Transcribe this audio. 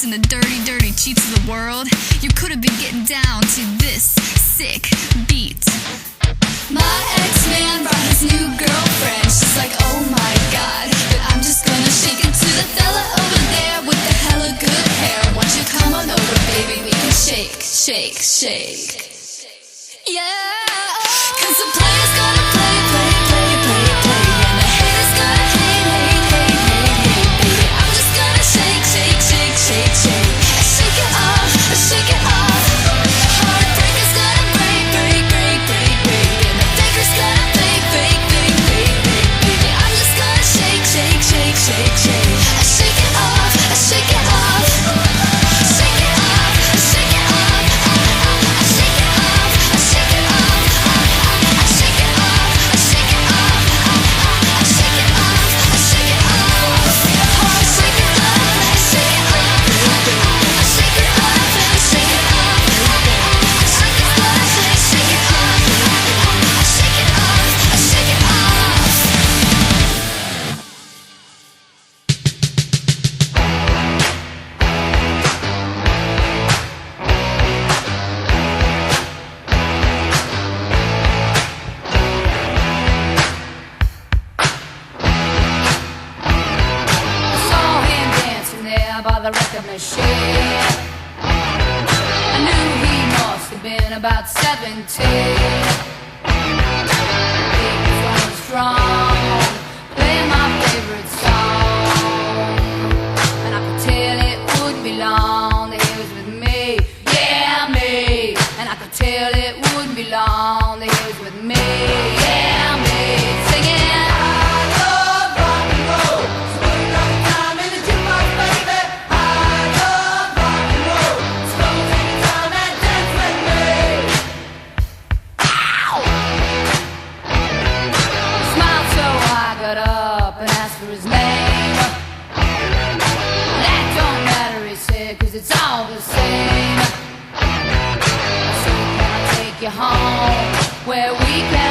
And the dirty, dirty cheats of the world, you could have been getting down to this sick beat. My ex-man brought his new girlfriend. She's like, oh my god, but I'm just gonna shake it to the fella over there with the hella good hair. Won't you come on over, baby, we can shake, shake, shake. Yeah, 'cause the player's gonna play, play, play, play, play, and the haters gonna hate, hate, hate, hate, hate, baby. I'm just gonna shake, shake, shake, shake, shake. Shake it off, shake it off. Heartbreaker's gonna break, break, break, break, break, and the faker's gonna fake, fake, fake, fake, fake, baby. I'm just gonna shake, shake, shake, shake, shake. Shake it off, shake it off. Shake it off, shake it off. Shake it off, shake it off. Shake it off, shake it off. Shake it off, shake it off. Heart shake it off, shake it off. Shake it off, shake it off. Shake it off, shake it off. Shake it off, shake it off. I saw him dancing there by the record machine. I knew he must have been about 17. He was running strong, playing my favorite song, and I could tell it wouldn't be long that he was with me, yeah, me. And I could tell it wouldn't be long that he was with me, yeah, me. Singing, I love rock and roll, so put another time in the jukebox, baby. I love rock and roll, so take your time and dance with me. Ow! He smiled, so I got up and asked for his name. That don't matter, he said, 'cause it's all the same. So can I take you home where we can